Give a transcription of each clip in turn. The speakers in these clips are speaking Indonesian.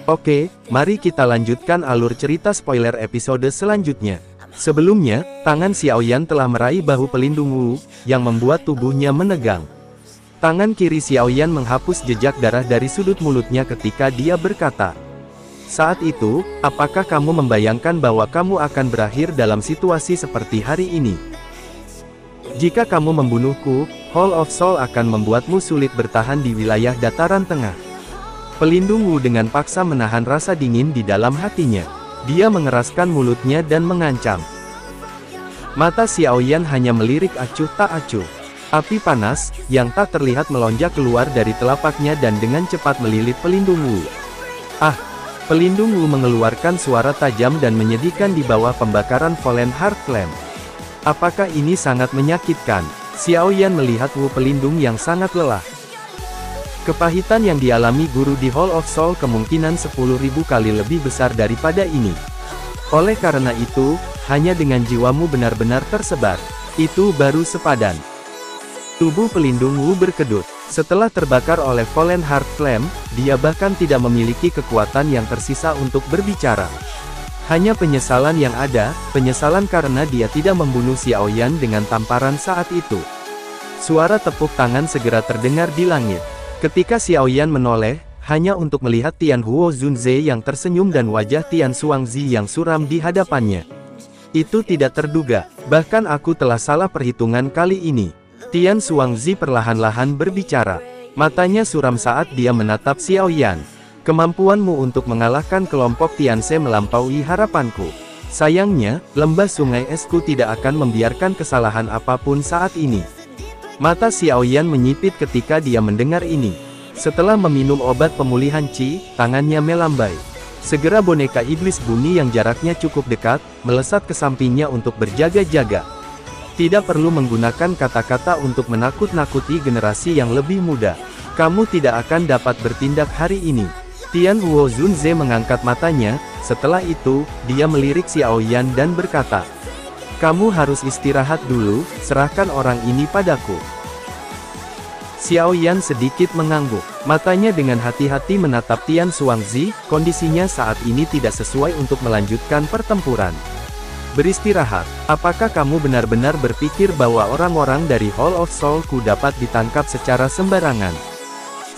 Oke, mari kita lanjutkan alur cerita spoiler episode selanjutnya. Sebelumnya, tangan Xiaoyan telah meraih bahu pelindung Wu, yang membuat tubuhnya menegang. Tangan kiri Xiaoyan menghapus jejak darah dari sudut mulutnya ketika dia berkata, "Saat itu, apakah kamu membayangkan bahwa kamu akan berakhir dalam situasi seperti hari ini? Jika kamu membunuhku, Hall of Soul akan membuatmu sulit bertahan di wilayah dataran tengah." Pelindung Wu dengan paksa menahan rasa dingin di dalam hatinya. Dia mengeraskan mulutnya dan mengancam. Mata Xiaoyan hanya melirik acuh tak acuh. Api panas, yang tak terlihat melonjak keluar dari telapaknya dan dengan cepat melilit pelindung Wu. Ah! Pelindung Wu mengeluarkan suara tajam dan menyedihkan di bawah pembakaran Fallen Heart Flame. Apakah ini sangat menyakitkan? Xiaoyan melihat Wu pelindung yang sangat lelah. Kepahitan yang dialami guru di Hall of Soul kemungkinan 10.000 kali lebih besar daripada ini. Oleh karena itu, hanya dengan jiwamu benar-benar tersebar, itu baru sepadan. Tubuh pelindung Wu berkedut. Setelah terbakar oleh Fallen Heart Flame, dia bahkan tidak memiliki kekuatan yang tersisa untuk berbicara. Hanya penyesalan yang ada, penyesalan karena dia tidak membunuh Xiaoyan dengan tamparan saat itu. Suara tepuk tangan segera terdengar di langit. Ketika Xiaoyan menoleh, hanya untuk melihat Tian Huo Zunze yang tersenyum dan wajah Tian Xuangzi yang suram di hadapannya. Itu tidak terduga, bahkan aku telah salah perhitungan kali ini. Tian Xuangzi perlahan-lahan berbicara. Matanya suram saat dia menatap Xiaoyan. Kemampuanmu untuk mengalahkan kelompok Tianse melampaui harapanku. Sayangnya, lembah sungai esku tidak akan membiarkan kesalahan apapun saat ini. Mata Xiaoyan menyipit ketika dia mendengar ini. Setelah meminum obat pemulihan Qi, tangannya melambai. Segera boneka iblis bunyi yang jaraknya cukup dekat, melesat ke sampingnya untuk berjaga-jaga. Tidak perlu menggunakan kata-kata untuk menakut-nakuti generasi yang lebih muda. Kamu tidak akan dapat bertindak hari ini. Tian Huo Zunze mengangkat matanya, setelah itu, dia melirik Xiaoyan dan berkata, "Kamu harus istirahat dulu, serahkan orang ini padaku." Xiaoyan sedikit mengangguk. Matanya dengan hati-hati menatap Tian Xuangzi, kondisinya saat ini tidak sesuai untuk melanjutkan pertempuran. "Beristirahat, apakah kamu benar-benar berpikir bahwa orang-orang dari Hall of Soul-ku dapat ditangkap secara sembarangan?"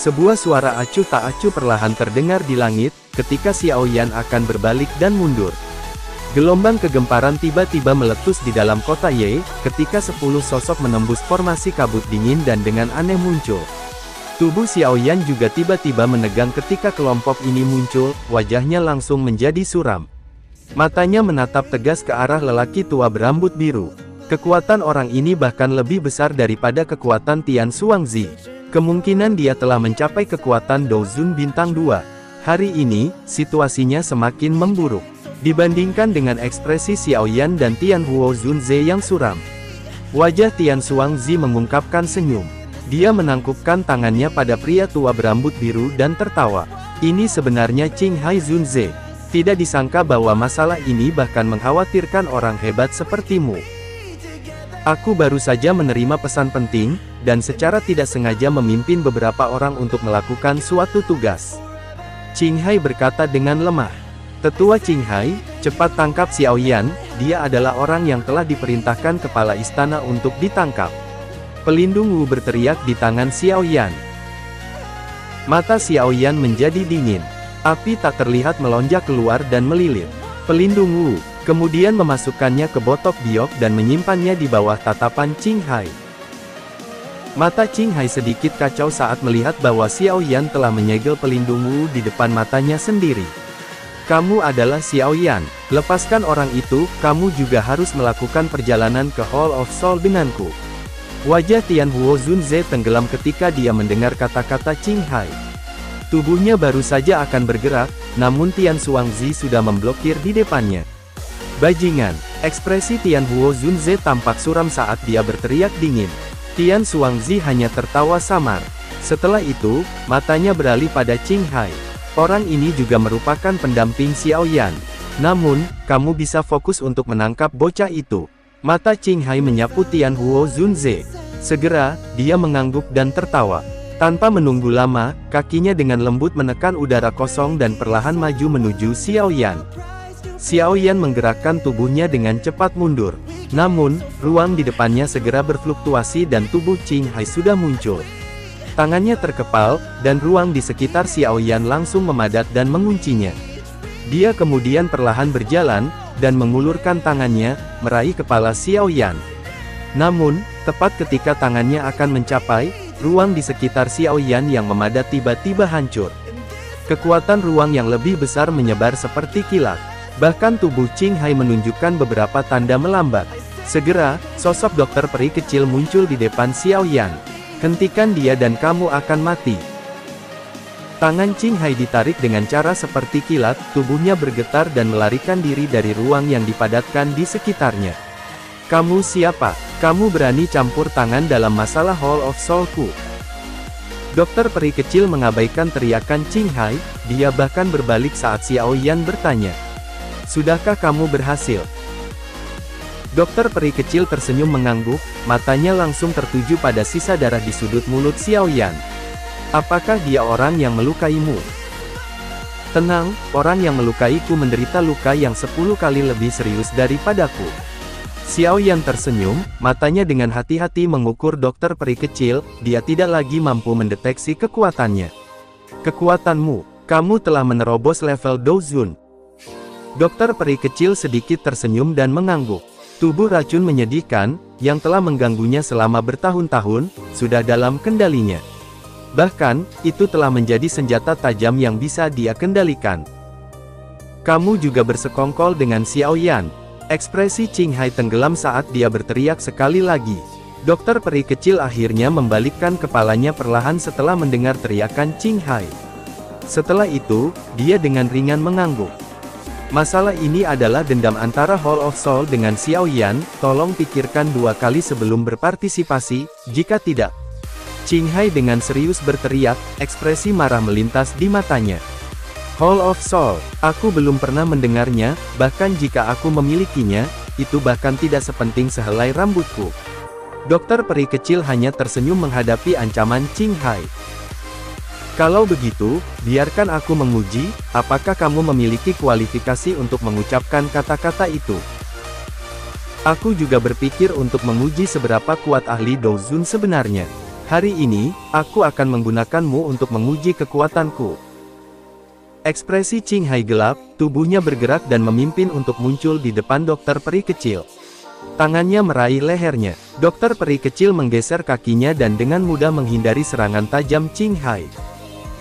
Sebuah suara acuh tak acuh perlahan terdengar di langit, ketika Xiaoyan akan berbalik dan mundur. Gelombang kegemparan tiba-tiba meletus di dalam kota Ye, ketika 10 sosok menembus formasi kabut dingin dan dengan aneh muncul. Tubuh Xiaoyan juga tiba-tiba menegang ketika kelompok ini muncul, wajahnya langsung menjadi suram. Matanya menatap tegas ke arah lelaki tua berambut biru. Kekuatan orang ini bahkan lebih besar daripada kekuatan Tian Xuangzi. Kemungkinan dia telah mencapai kekuatan Douzun Bintang 2. Hari ini, situasinya semakin memburuk. Dibandingkan dengan ekspresi Xiaoyan dan Tian Huo Zunze yang suram. Wajah Tian Xuangzi mengungkapkan senyum. Dia menangkupkan tangannya pada pria tua berambut biru dan tertawa. "Ini sebenarnya Qinghai Zunze. Tidak disangka bahwa masalah ini bahkan mengkhawatirkan orang hebat sepertimu. Aku baru saja menerima pesan penting, dan secara tidak sengaja memimpin beberapa orang untuk melakukan suatu tugas." Qinghai berkata dengan lemah. "Tetua Qinghai, cepat tangkap Xiaoyan, dia adalah orang yang telah diperintahkan kepala istana untuk ditangkap." Pelindung Wu berteriak di tangan Xiaoyan. Mata Xiaoyan menjadi dingin. Api tak terlihat melonjak keluar dan melilit pelindung Wu, kemudian memasukkannya ke botok biok dan menyimpannya di bawah tatapan Qinghai. Mata Qinghai sedikit kacau saat melihat bahwa Xiaoyan telah menyegel pelindung Wu di depan matanya sendiri. "Kamu adalah Xiaoyan, lepaskan orang itu, kamu juga harus melakukan perjalanan ke Hall of Soul denganku." Wajah Tian Huo Zunze tenggelam ketika dia mendengar kata-kata Qinghai. Tubuhnya baru saja akan bergerak, namun Tian Xuangzi sudah memblokir di depannya. "Bajingan!" Ekspresi Tian Huo Zunze tampak suram saat dia berteriak dingin. Tian Xuangzi hanya tertawa samar. Setelah itu, matanya beralih pada Qinghai. Orang ini juga merupakan pendamping Xiaoyan. "Namun, kamu bisa fokus untuk menangkap bocah itu." Mata Qinghai menyapu Tian Huo Zunze. Segera, dia mengangguk dan tertawa. Tanpa menunggu lama, kakinya dengan lembut menekan udara kosong dan perlahan maju menuju Xiao Yan. Xiao Yan menggerakkan tubuhnya dengan cepat mundur. Namun, ruang di depannya segera berfluktuasi dan tubuh Qing Hai sudah muncul. Tangannya terkepal, dan ruang di sekitar Xiao Yan langsung memadat dan menguncinya. Dia kemudian perlahan berjalan, dan mengulurkan tangannya, meraih kepala Xiao Yan. Namun, tepat ketika tangannya akan mencapai, ruang di sekitar Xiao Yan yang memadat tiba-tiba hancur. Kekuatan ruang yang lebih besar menyebar seperti kilat. Bahkan tubuh Qing Hai menunjukkan beberapa tanda melambat. Segera, sosok dokter peri kecil muncul di depan Xiao Yan. Hentikan dia dan kamu akan mati. Tangan Qing Hai ditarik dengan cara seperti kilat, tubuhnya bergetar dan melarikan diri dari ruang yang dipadatkan di sekitarnya. Kamu siapa? Kamu berani campur tangan dalam masalah Hall of Soul-ku? Dokter peri kecil mengabaikan teriakan Qing Hai, dia bahkan berbalik saat Xiao Yan bertanya. Sudahkah kamu berhasil? Dokter peri kecil tersenyum mengangguk, matanya langsung tertuju pada sisa darah di sudut mulut Xiao Yan. Apakah dia orang yang melukaimu? Tenang, orang yang melukaiku menderita luka yang 10 kali lebih serius daripadaku. Xiao Yan tersenyum, matanya dengan hati-hati mengukur dokter peri kecil, dia tidak lagi mampu mendeteksi kekuatannya. Kekuatanmu, kamu telah menerobos level Douzun. Dokter peri kecil sedikit tersenyum dan mengangguk. Tubuh racun menyedihkan, yang telah mengganggunya selama bertahun-tahun, sudah dalam kendalinya. Bahkan, itu telah menjadi senjata tajam yang bisa dia kendalikan. Kamu juga bersekongkol dengan Xiao Yan. Ekspresi Qing Hai tenggelam saat dia berteriak sekali lagi. Dokter peri kecil akhirnya membalikkan kepalanya perlahan setelah mendengar teriakan Qing Hai. Setelah itu, dia dengan ringan mengangguk. Masalah ini adalah dendam antara Hall of Soul dengan Xiao Yan, tolong pikirkan 2 kali sebelum berpartisipasi, jika tidak. Qing Hai dengan serius berteriak, ekspresi marah melintas di matanya. Hall of Soul, aku belum pernah mendengarnya, bahkan jika aku memilikinya, itu bahkan tidak sepenting sehelai rambutku. Dokter peri kecil hanya tersenyum menghadapi ancaman Qing Hai. Kalau begitu, biarkan aku menguji, apakah kamu memiliki kualifikasi untuk mengucapkan kata-kata itu. Aku juga berpikir untuk menguji seberapa kuat ahli Douzun sebenarnya. Hari ini, aku akan menggunakanmu untuk menguji kekuatanku. Ekspresi Qing Hai gelap, tubuhnya bergerak dan memimpin untuk muncul di depan dokter peri kecil. Tangannya meraih lehernya. Dokter peri kecil menggeser kakinya dan dengan mudah menghindari serangan tajam Qing Hai.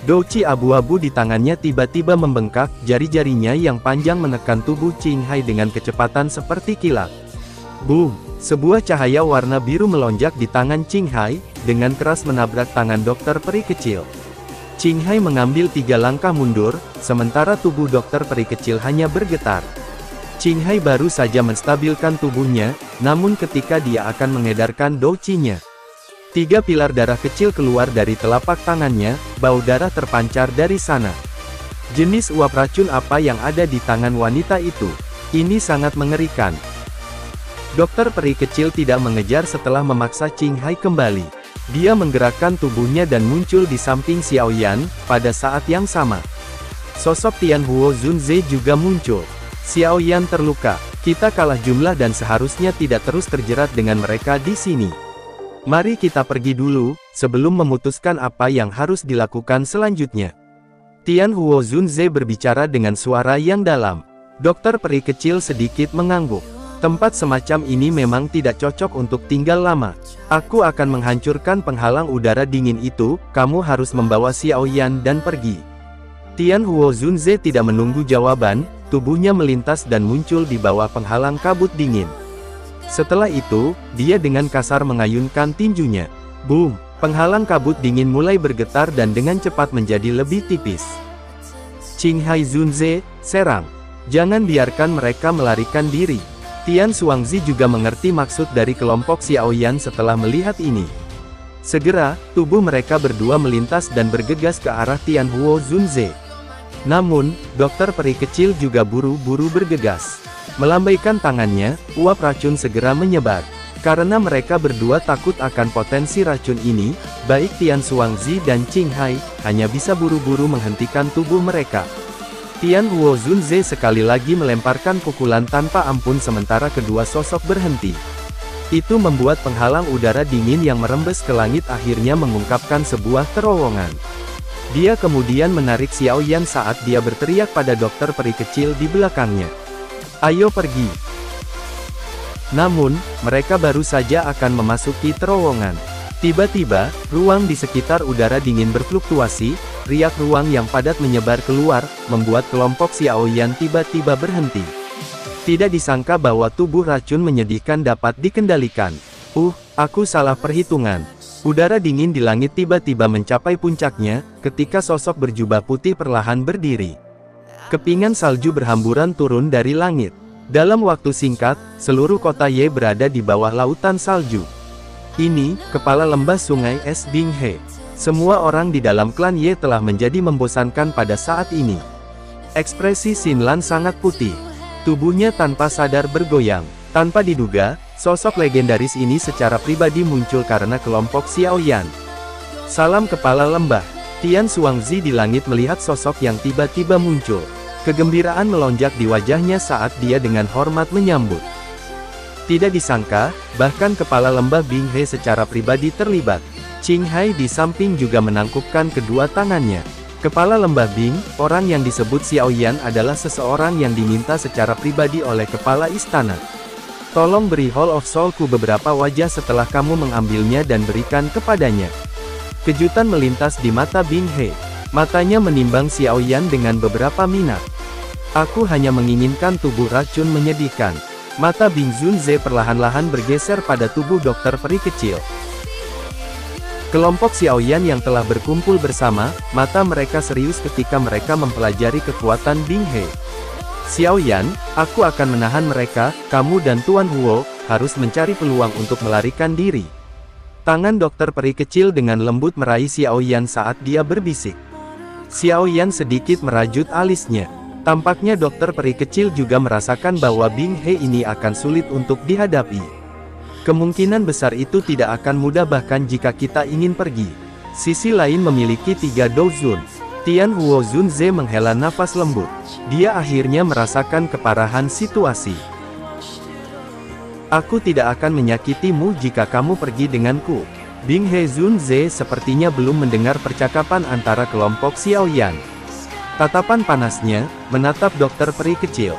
Douci abu-abu di tangannya tiba-tiba membengkak, jari-jarinya yang panjang menekan tubuh Qing Hai dengan kecepatan seperti kilat. Boom! Sebuah cahaya warna biru melonjak di tangan Qing Hai, dengan keras menabrak tangan dokter peri kecil. Qing Hai mengambil 3 langkah mundur, sementara tubuh dokter peri kecil hanya bergetar. Qing Hai baru saja menstabilkan tubuhnya, namun ketika dia akan mengedarkan douci-nya, 3 pilar darah kecil keluar dari telapak tangannya, bau darah terpancar dari sana. Jenis uap racun apa yang ada di tangan wanita itu? Ini sangat mengerikan. Dokter peri kecil tidak mengejar setelah memaksa Qing Hai kembali. Dia menggerakkan tubuhnya dan muncul di samping Xiao Yan, pada saat yang sama. Sosok Tian Huo Zunze juga muncul. Xiao Yan terluka, kita kalah jumlah dan seharusnya tidak terus terjerat dengan mereka di sini. Mari kita pergi dulu, sebelum memutuskan apa yang harus dilakukan selanjutnya. Tian Huo Zunze berbicara dengan suara yang dalam. Dokter peri kecil sedikit mengangguk. Tempat semacam ini memang tidak cocok untuk tinggal lama. Aku akan menghancurkan penghalang udara dingin itu, kamu harus membawa Xiao Yan dan pergi. Tian Huo Zunze tidak menunggu jawaban, tubuhnya melintas dan muncul di bawah penghalang kabut dingin. Setelah itu, dia dengan kasar mengayunkan tinjunya. Boom! Penghalang kabut dingin mulai bergetar dan dengan cepat menjadi lebih tipis. Qing Hai Zunze, serang. Jangan biarkan mereka melarikan diri. Tian Xuangzi juga mengerti maksud dari kelompok Xiao Yan setelah melihat ini. Segera, tubuh mereka berdua melintas dan bergegas ke arah Tian Huo Zunze. Namun, dokter peri kecil juga buru-buru bergegas. Melambaikan tangannya, uap racun segera menyebar. Karena mereka berdua takut akan potensi racun ini, baik Tian Xuangzi dan Qing Hai, hanya bisa buru-buru menghentikan tubuh mereka. Tian Huo Zunze sekali lagi melemparkan pukulan tanpa ampun sementara kedua sosok berhenti. Itu membuat penghalang udara dingin yang merembes ke langit akhirnya mengungkapkan sebuah terowongan. Dia kemudian menarik Xiao Yan saat dia berteriak pada dokter peri kecil di belakangnya. "Ayo pergi!" Namun, mereka baru saja akan memasuki terowongan. Tiba-tiba, ruang di sekitar udara dingin berfluktuasi, riak ruang yang padat menyebar keluar, membuat kelompok Xiao Yan tiba-tiba berhenti. Tidak disangka bahwa tubuh racun menyedihkan dapat dikendalikan. Aku salah perhitungan. Udara dingin di langit tiba-tiba mencapai puncaknya, ketika sosok berjubah putih perlahan berdiri. Kepingan salju berhamburan turun dari langit. Dalam waktu singkat, seluruh kota Ye berada di bawah lautan salju. Ini, kepala lembah sungai es Bing He. Semua orang di dalam klan Ye telah menjadi membosankan pada saat ini. Ekspresi Xin Lan sangat putih. Tubuhnya tanpa sadar bergoyang. Tanpa diduga, sosok legendaris ini secara pribadi muncul karena kelompok Xiao Yan. Salam kepala lembah. Tian Xuangzi di langit melihat sosok yang tiba-tiba muncul. Kegembiraan melonjak di wajahnya saat dia dengan hormat menyambut. Tidak disangka, bahkan kepala lembah Bing He secara pribadi terlibat. Qing Hai di samping juga menangkupkan kedua tangannya. Kepala lembah Bing, orang yang disebut Xiao Yan adalah seseorang yang diminta secara pribadi oleh kepala istana. Tolong beri Hall of Soul-ku beberapa wajah setelah kamu mengambilnya dan berikan kepadanya. Kejutan melintas di mata Bing He. Matanya menimbang Xiao Yan dengan beberapa minat. Aku hanya menginginkan tubuh racun menyedihkan. Mata Bing Zunze perlahan-lahan bergeser pada tubuh dokter peri kecil. Kelompok Xiao Yan yang telah berkumpul bersama, mata mereka serius ketika mereka mempelajari kekuatan Bing He. Xiao Yan, aku akan menahan mereka, kamu dan Tuan Huo, harus mencari peluang untuk melarikan diri. Tangan dokter peri kecil dengan lembut meraih Xiao Yan saat dia berbisik. Xiao Yan sedikit merajut alisnya. Tampaknya dokter peri kecil juga merasakan bahwa Bing He ini akan sulit untuk dihadapi. Kemungkinan besar itu tidak akan mudah bahkan jika kita ingin pergi. Sisi lain memiliki 3 dozun. Tian Huo Zunze menghela nafas lembut. Dia akhirnya merasakan keparahan situasi. Aku tidak akan menyakitimu jika kamu pergi denganku. Bing He Zunze sepertinya belum mendengar percakapan antara kelompok Xiao Yan. Tatapan panasnya menatap dokter peri kecil.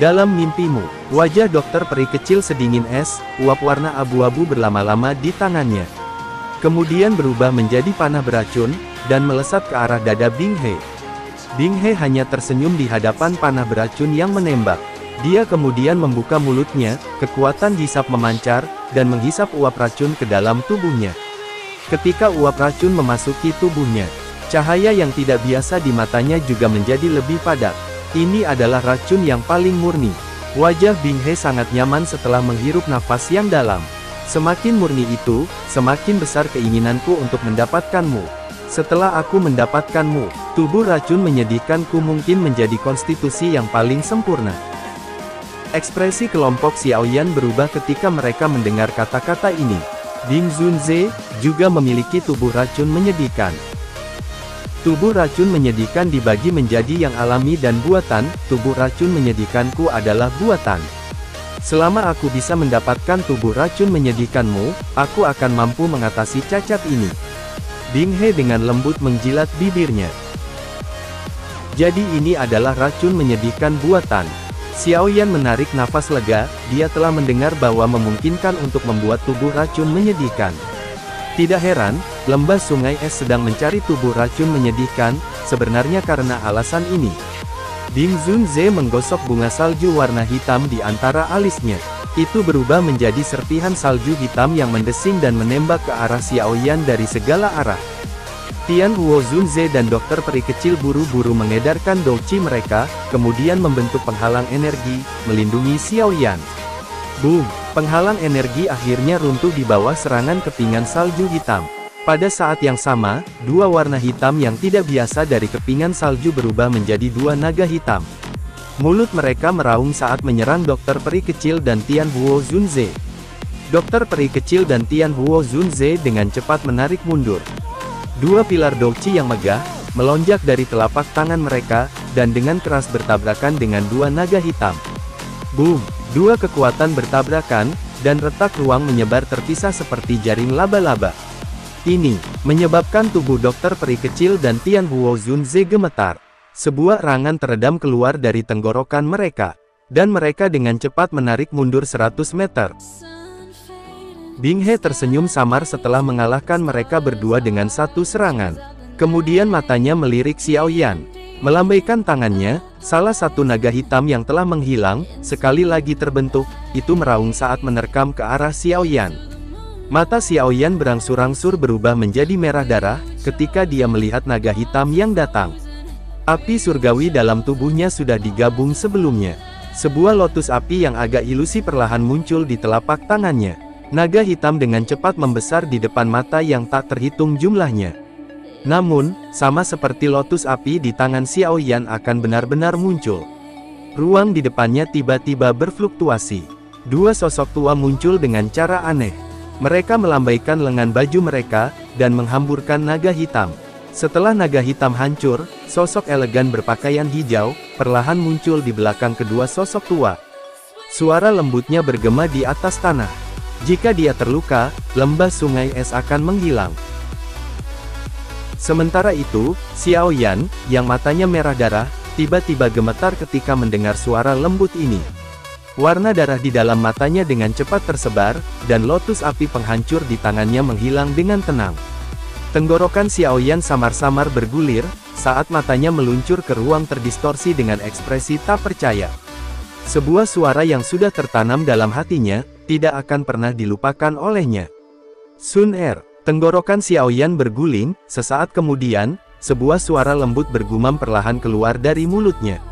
Dalam mimpimu, wajah dokter peri kecil sedingin es, uap warna abu-abu berlama-lama di tangannya. Kemudian berubah menjadi panah beracun, dan melesat ke arah dada Bing He. Bing He hanya tersenyum di hadapan panah beracun yang menembak. Dia kemudian membuka mulutnya, kekuatan hisap memancar, dan menghisap uap racun ke dalam tubuhnya. Ketika uap racun memasuki tubuhnya, cahaya yang tidak biasa di matanya juga menjadi lebih padat. Ini adalah racun yang paling murni. Wajah Bing He sangat nyaman setelah menghirup nafas yang dalam. Semakin murni itu, semakin besar keinginanku untuk mendapatkanmu. Setelah aku mendapatkanmu, tubuh racun menyedihkanku mungkin menjadi konstitusi yang paling sempurna. Ekspresi kelompok Xiao Yan berubah ketika mereka mendengar kata-kata ini. Bing Zunze juga memiliki tubuh racun menyedihkan. Tubuh racun menyedihkan dibagi menjadi yang alami dan buatan. Tubuh racun menyedihkanku adalah buatan. Selama aku bisa mendapatkan tubuh racun menyedihkanmu, aku akan mampu mengatasi cacat ini. Bing He dengan lembut menjilat bibirnya. Jadi ini adalah racun menyedihkan buatan. Xiao Yan menarik nafas lega, dia telah mendengar bahwa memungkinkan untuk membuat tubuh racun menyedihkan. Tidak heran, lembah sungai es sedang mencari tubuh racun menyedihkan, sebenarnya karena alasan ini. Bing Zunze menggosok bunga salju warna hitam di antara alisnya. Itu berubah menjadi serpihan salju hitam yang mendesing dan menembak ke arah Xiao Yan dari segala arah. Tian Huo Zunze dan dokter peri kecil buru-buru mengedarkan douqi mereka, kemudian membentuk penghalang energi, melindungi Xiao Yan. Boom! Penghalang energi akhirnya runtuh di bawah serangan kepingan salju hitam. Pada saat yang sama, dua warna hitam yang tidak biasa dari kepingan salju berubah menjadi dua naga hitam. Mulut mereka meraung saat menyerang dokter peri kecil dan Tian Huo Zunze. Dokter peri kecil dan Tian Huo Zunze dengan cepat menarik mundur. Dua pilar Douqi yang megah, melonjak dari telapak tangan mereka, dan dengan keras bertabrakan dengan dua naga hitam. Boom! Dua kekuatan bertabrakan, dan retak ruang menyebar terpisah seperti jaring laba-laba. Ini menyebabkan tubuh dokter peri kecil dan Tian Huo Zunze gemetar. Sebuah erangan teredam keluar dari tenggorokan mereka, dan mereka dengan cepat menarik mundur 100 meter. Bing He tersenyum samar setelah mengalahkan mereka berdua dengan satu serangan. Kemudian matanya melirik Xiao Yan. Melambaikan tangannya, salah satu naga hitam yang telah menghilang, sekali lagi terbentuk, itu meraung saat menerkam ke arah Xiao Yan. Mata Xiao Yan berangsur-angsur berubah menjadi merah darah, ketika dia melihat naga hitam yang datang. Api surgawi dalam tubuhnya sudah digabung sebelumnya. Sebuah lotus api yang agak ilusi perlahan muncul di telapak tangannya. Naga hitam dengan cepat membesar di depan mata yang tak terhitung jumlahnya. Namun, sama seperti lotus api di tangan Xiao Yan akan benar-benar muncul. Ruang di depannya tiba-tiba berfluktuasi. Dua sosok tua muncul dengan cara aneh. Mereka melambaikan lengan baju mereka, dan menghamburkan naga hitam. Setelah naga hitam hancur, sosok elegan berpakaian hijau, perlahan muncul di belakang kedua sosok tua. Suara lembutnya bergema di atas tanah. Jika dia terluka, lembah sungai es akan menghilang. Sementara itu, Xiao Yan, yang matanya merah darah, tiba-tiba gemetar ketika mendengar suara lembut ini. Warna darah di dalam matanya dengan cepat tersebar, dan lotus api penghancur di tangannya menghilang dengan tenang. Tenggorokan Xiao Yan samar-samar bergulir, saat matanya meluncur ke ruang terdistorsi dengan ekspresi tak percaya. Sebuah suara yang sudah tertanam dalam hatinya, tidak akan pernah dilupakan olehnya. Sun Er. Tenggorokan Xiao Yan berguling, sesaat kemudian, sebuah suara lembut bergumam perlahan keluar dari mulutnya.